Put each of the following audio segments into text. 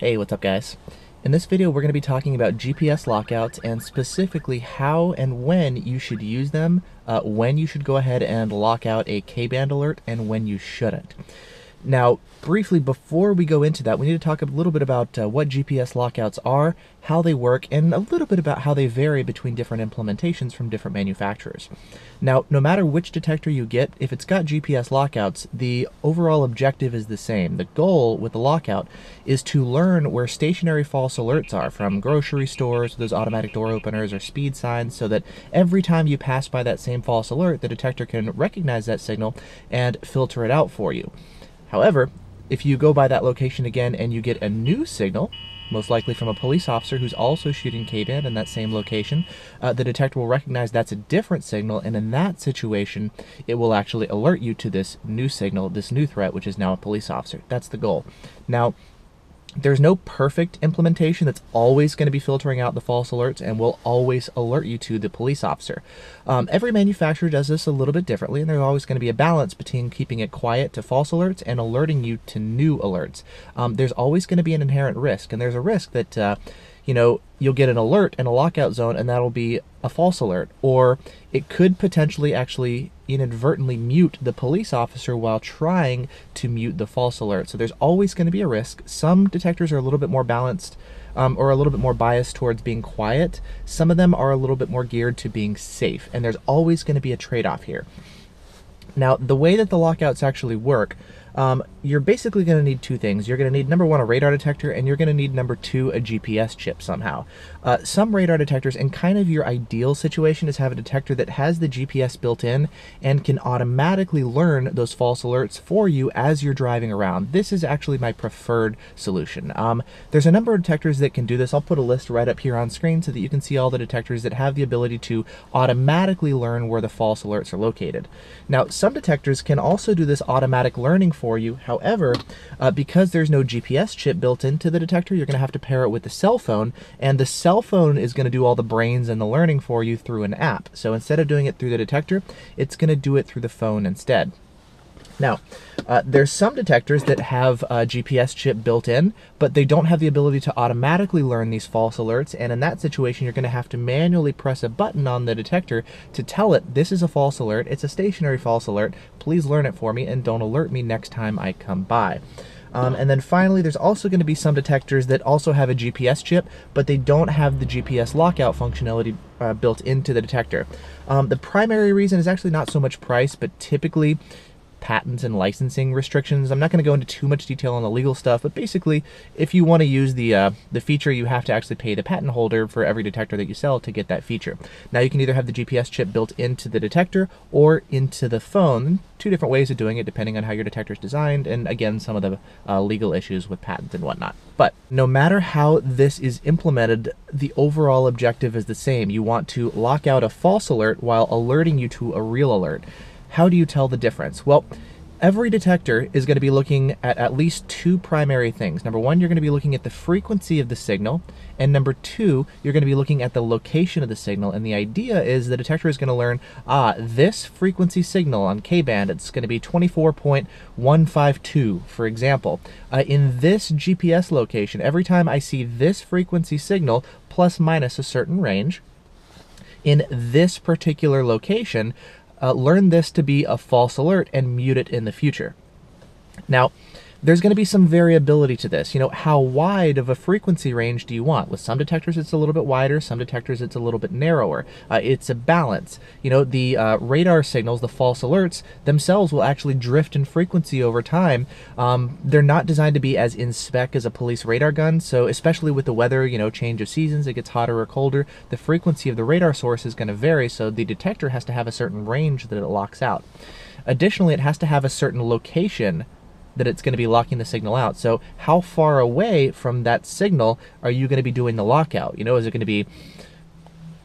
Hey, what's up guys? In this video we're going to be talking about GPS lockouts and specifically how and when you should use them, when you should go ahead and lock out a K-band alert and when you shouldn't. Now, briefly before we go into that, we need to talk a little bit about what GPS lockouts are, how they work, and a little bit about how they vary between different implementations from different manufacturers. Now, no matter which detector you get, if it's got GPS lockouts, the overall objective is the same. The goal with the lockout is to learn where stationary false alerts are from grocery stores, those automatic door openers, or speed signs, so that every time you pass by that same false alert, the detector can recognize that signal and filter it out for you. However, if you go by that location again and you get a new signal, most likely from a police officer who's also shooting K-band in that same location, the detector will recognize that's a different signal, and in that situation, it will actually alert you to this new signal, this new threat, which is now a police officer. That's the goal. Now, there's no perfect implementation that's always going to be filtering out the false alerts and will always alert you to the police officer. Every manufacturer does this a little bit differently, and there's always going to be a balance between keeping it quiet to false alerts and alerting you to new alerts. There's always going to be an inherent risk, and there's a risk that you'll get an alert in a lockout zone and that'll be a false alert, or it could potentially actually inadvertently mute the police officer while trying to mute the false alert. So there's always going to be a risk. Some detectors are a little bit more balanced or a little bit more biased towards being quiet. Some of them are a little bit more geared to being safe, and there's always going to be a trade-off here. Now, the way that the lockouts actually work, you're basically going to need two things. You're going to need, number one, a radar detector, and you're going to need, number two, a GPS chip somehow. Some radar detectors, and kind of your ideal situation, is have a detector that has the GPS built in and can automatically learn those false alerts for you as you're driving around. This is actually my preferred solution. There's a number of detectors that can do this. I'll put a list right up here on screen so that you can see all the detectors that have the ability to automatically learn where the false alerts are located. Now, some detectors can also do this automatic learning for you. However, because there's no GPS chip built into the detector, you're going to have to pair it with the cell phone, and the cell phone is going to do all the brains and the learning for you through an app. So instead of doing it through the detector, it's going to do it through the phone instead. Now, there's some detectors that have a GPS chip built in, but they don't have the ability to automatically learn these false alerts, and in that situation, you're going to have to manually press a button on the detector to tell it, this is a false alert, it's a stationary false alert, please learn it for me, and don't alert me next time I come by. And then finally, there's also going to be some detectors that also have a GPS chip, but they don't have the GPS lockout functionality built into the detector. The primary reason is actually not so much price, but typically patents and licensing restrictions. I'm not going to go into too much detail on the legal stuff, but basically, if you want to use the feature, you have to actually pay the patent holder for every detector that you sell to get that feature. Now, you can either have the GPS chip built into the detector or into the phone. Two different ways of doing it depending on how your detector is designed, and again, some of the legal issues with patents and whatnot. But no matter how this is implemented, the overall objective is the same. You want to lock out a false alert while alerting you to a real alert. How do you tell the difference? Well, every detector is going to be looking at least two primary things. Number one, you're going to be looking at the frequency of the signal, and number two, you're going to be looking at the location of the signal. And the idea is the detector is going to learn, this frequency signal on K-band, it's going to be 24.152, for example. In this GPS location, every time I see this frequency signal plus minus a certain range, in this particular location, learn this to be a false alert and mute it in the future. Now, there's going to be some variability to this. How wide of a frequency range do you want? With some detectors, it's a little bit wider. Some detectors, it's a little bit narrower. It's a balance. The radar signals, the false alerts themselves will actually drift in frequency over time. They're not designed to be as in spec as a police radar gun. So especially with the weather, change of seasons, it gets hotter or colder, the frequency of the radar source is going to vary. So the detector has to have a certain range that it locks out. Additionally, it has to have a certain location that it's going to be locking the signal out. So how far away from that signal are you going to be doing the lockout? Is it going to be a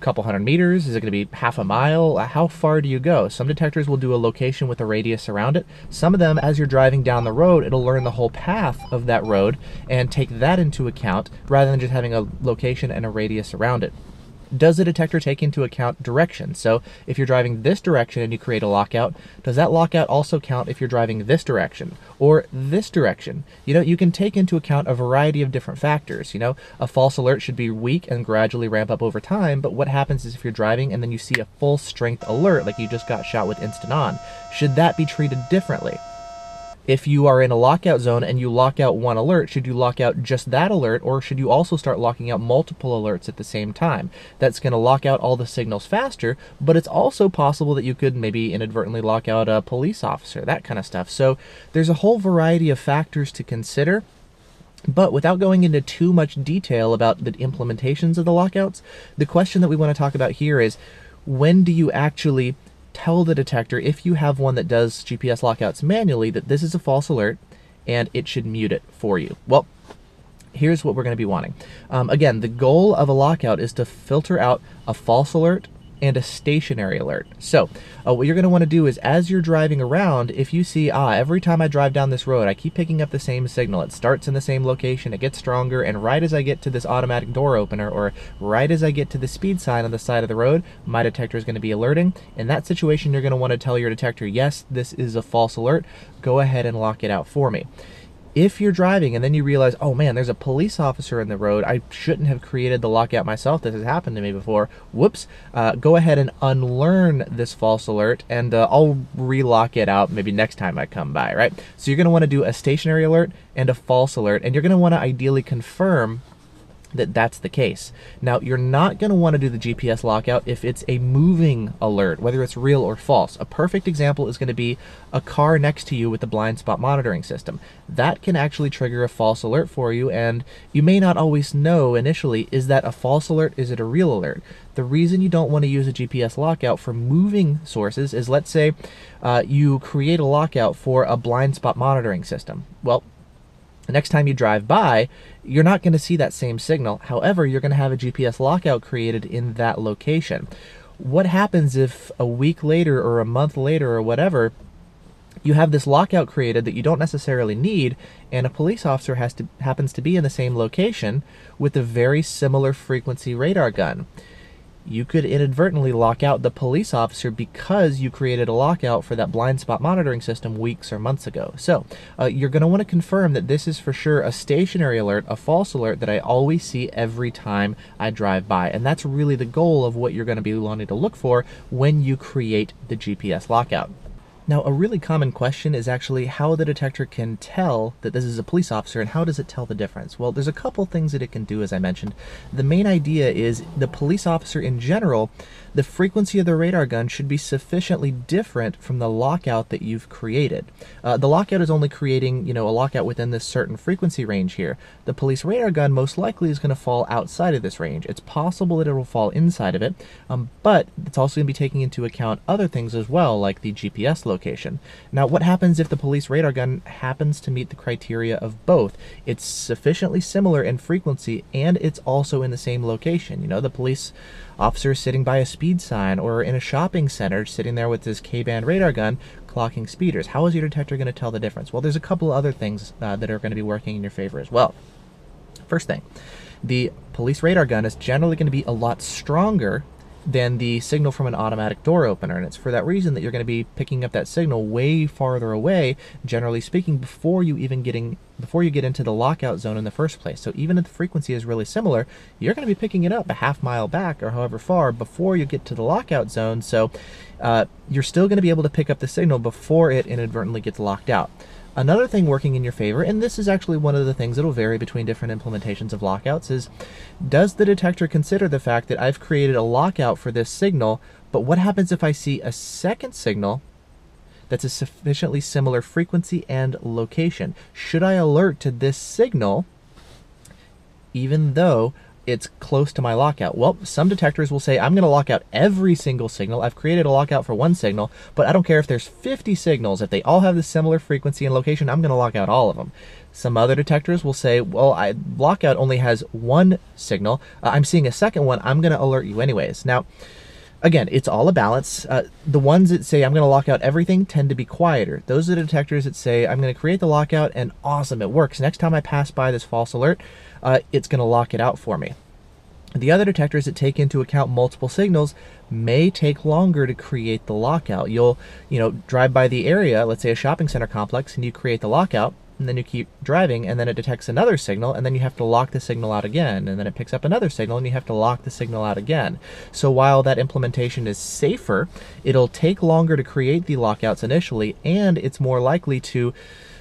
couple hundred meters? Is it going to be half a mile? How far do you go? Some detectors will do a location with a radius around it. Some of them, as you're driving down the road, it'll learn the whole path of that road and take that into account rather than just having a location and a radius around it. Does the detector take into account direction? So if you're driving this direction and you create a lockout, does that lockout also count if you're driving this direction or this direction? You know, you can take into account a variety of different factors. You know, a false alert should be weak and gradually ramp up over time, but what happens is if you're driving and then you see a full strength alert, like you just got shot with instant on, should that be treated differently? If you are in a lockout zone and you lock out one alert, should you lock out just that alert, or should you also start locking out multiple alerts at the same time? That's going to lock out all the signals faster, but it's also possible that you could maybe inadvertently lock out a police officer, that kind of stuff. So there's a whole variety of factors to consider. But without going into too much detail about the implementations of the lockouts, the question that we want to talk about here is, when do you actually tell the detector, if you have one that does GPS lockouts manually, that this is a false alert and it should mute it for you? Well, here's what we're going to be wanting. Again, the goal of a lockout is to filter out a false alert and a stationary alert. So what you're going to want to do is, as you're driving around, if you see, every time I drive down this road, I keep picking up the same signal. It starts in the same location, it gets stronger, and right as I get to this automatic door opener, or right as I get to the speed sign on the side of the road, my detector is going to be alerting. In that situation, you're going to want to tell your detector, yes, this is a false alert. Go ahead and lock it out for me. If you're driving and then you realize, oh man, there's a police officer in the road, I shouldn't have created the lockout myself, this has happened to me before, whoops, go ahead and unlearn this false alert, and I'll relock it out maybe next time I come by, right? So you're going to want to do a stationary alert and a false alert, and you're going to want to ideally confirm that that's the case. Now, you're not going to want to do the GPS lockout if it's a moving alert, whether it's real or false. A perfect example is going to be a car next to you with the blind spot monitoring system. That can actually trigger a false alert for you, and you may not always know initially, is that a false alert, is it a real alert? The reason you don't want to use a GPS lockout for moving sources is, let's say you create a lockout for a blind spot monitoring system. Well, the next time you drive by, you're not going to see that same signal. However, you're going to have a GPS lockout created in that location. What happens if a week later or a month later or whatever, you have this lockout created that you don't necessarily need, and a police officer happens to be in the same location with a very similar frequency radar gun? You could inadvertently lock out the police officer because you created a lockout for that blind spot monitoring system weeks or months ago. So you're going to want to confirm that this is for sure a stationary alert, a false alert that I always see every time I drive by. And that's really the goal of what you're going to be wanting to look for when you create the GPS lockout. Now, a really common question is actually how the detector can tell that this is a police officer, and how does it tell the difference? Well, there's a couple things that it can do, as I mentioned. The main idea is the police officer in general, the frequency of the radar gun should be sufficiently different from the lockout that you've created. The lockout is only creating, a lockout within this certain frequency range here. The police radar gun most likely is going to fall outside of this range. It's possible that it will fall inside of it, but it's also going to be taking into account other things as well, like the GPS location. Now, what happens if the police radar gun happens to meet the criteria of both? It's sufficiently similar in frequency, and it's also in the same location. The police officer is sitting by a speed sign, or in a shopping center sitting there with his K-band radar gun clocking speeders. How is your detector going to tell the difference? Well, there's a couple other things that are going to be working in your favor as well. First thing, the police radar gun is generally going to be a lot stronger than the signal from an automatic door opener, and it's for that reason that you're going to be picking up that signal way farther away, generally speaking, before you get into the lockout zone in the first place. So even if the frequency is really similar, you're going to be picking it up a half mile back or however far before you get to the lockout zone. So you're still going to be able to pick up the signal before it inadvertently gets locked out. Another thing working in your favor, and this is actually one of the things that will vary between different implementations of lockouts, is does the detector consider the fact that I've created a lockout for this signal, but what happens if I see a second signal that's a sufficiently similar frequency and location? Should I alert to this signal even though it's close to my lockout? Well, some detectors will say, I'm going to lock out every single signal. I've created a lockout for one signal, but I don't care if there's 50 signals. If they all have the similar frequency and location, I'm going to lock out all of them. Some other detectors will say, well, lockout only has one signal. I'm seeing a second one. I'm going to alert you anyways. Now, again, it's all a balance. The ones that say I'm going to lock out everything tend to be quieter. Those are the detectors that say I'm going to create the lockout and awesome, it works. Next time I pass by this false alert, it's going to lock it out for me. The other detectors that take into account multiple signals may take longer to create the lockout. You'll, drive by the area, let's say a shopping center complex, and you create the lockout, and then you keep driving, and then it detects another signal, and then you have to lock the signal out again, and then it picks up another signal, and you have to lock the signal out again. So while that implementation is safer, it'll take longer to create the lockouts initially, and it's more likely to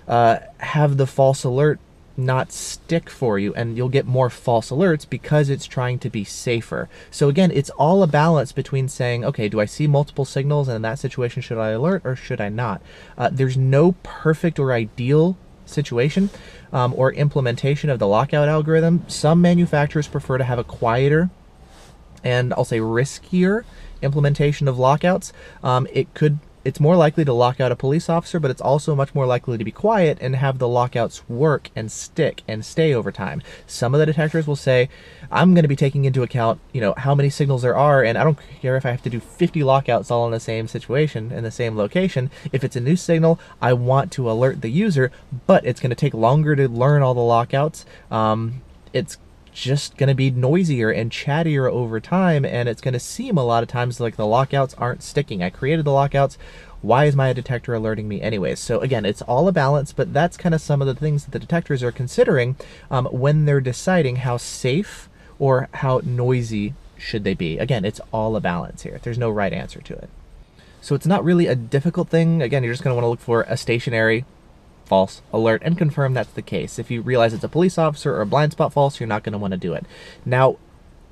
have the false alert not stick for you, and you'll get more false alerts because it's trying to be safer. So again, it's all a balance between saying, okay, do I see multiple signals, and in that situation should I alert or should I not? There's no perfect or ideal situation or implementation of the lockout algorithm. Some manufacturers prefer to have a quieter and I'll say riskier implementation of lockouts. It's more likely to lock out a police officer, but it's also much more likely to be quiet and have the lockouts work and stick and stay over time. Some of the detectors will say, I'm going to be taking into account, how many signals there are, and I don't care if I have to do 50 lockouts all in the same situation, in the same location. If it's a new signal, I want to alert the user, but it's going to take longer to learn all the lockouts. It's just going to be noisier and chattier over time, and it's going to seem a lot of times like the lockouts aren't sticking. I created the lockouts. Why is my detector alerting me anyways? So again, it's all a balance, but that's kind of some of the things that the detectors are considering when they're deciding how safe or how noisy should they be. Again, it's all a balance here. There's no right answer to it. So it's not really a difficult thing. Again, you're just going to want to look for a stationary false alert and confirm that's the case. If you realize it's a police officer or a blind spot false, you're not going to want to do it. Now,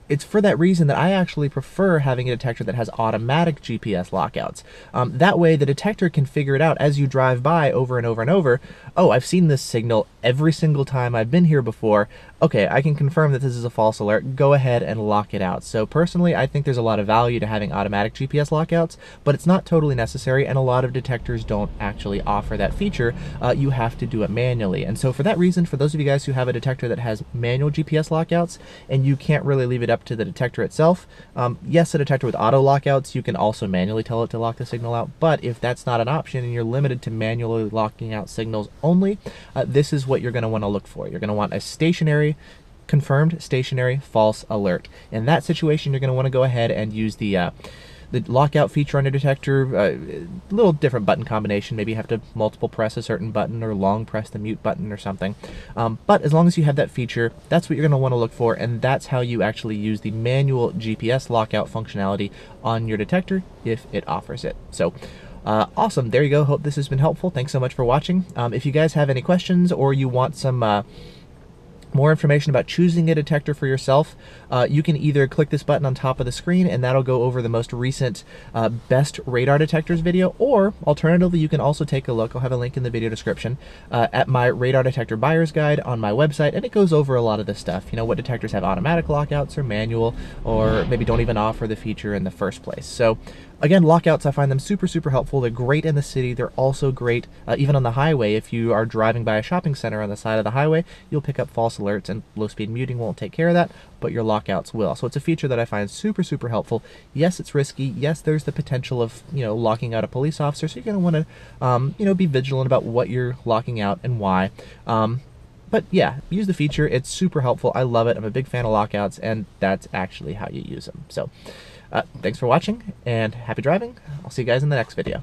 it's for that reason that I actually prefer having a detector that has automatic GPS lockouts. That way the detector can figure it out as you drive by over and over and over. Oh, I've seen this signal every single time I've been here before. Okay, I can confirm that this is a false alert. Go ahead and lock it out. So personally, I think there's a lot of value to having automatic GPS lockouts, but it's not totally necessary, and a lot of detectors don't actually offer that feature. You have to do it manually. And so for that reason, for those of you guys who have a detector that has manual GPS lockouts and you can't really leave it up to the detector itself, yes, a detector with auto lockouts, you can also manually tell it to lock the signal out, but if that's not an option and you're limited to manually locking out signals only, this is what you're going to want to look for. You're going to want a confirmed stationary false alert. In that situation, you're going to want to go ahead and use the lockout feature on your detector, a little different button combination. Maybe you have to multiple press a certain button or long press the mute button or something. But as long as you have that feature, that's what you're going to want to look for, and that's how you actually use the manual GPS lockout functionality on your detector if it offers it. So awesome, there you go. Hope this has been helpful. Thanks so much for watching. If you guys have any questions or you want some more information about choosing a detector for yourself, you can either click this button on top of the screen and that'll go over the most recent best radar detectors video, or alternatively you can also take a look, I'll have a link in the video description, at my radar detector buyer's guide on my website, and it goes over a lot of this stuff. What detectors have automatic lockouts or manual, or maybe don't even offer the feature in the first place. So again, lockouts, I find them super, super helpful. They're great in the city. They're also great even on the highway. If you are driving by a shopping center on the side of the highway, you'll pick up false alerts, and low-speed muting won't take care of that, but your lockouts will. So it's a feature that I find super, super helpful. Yes, it's risky. Yes, there's the potential of, locking out a police officer, so you're going to want to, be vigilant about what you're locking out and why. But yeah, use the feature. It's super helpful. I love it. I'm a big fan of lockouts, and that's actually how you use them. So thanks for watching, and happy driving. I'll see you guys in the next video.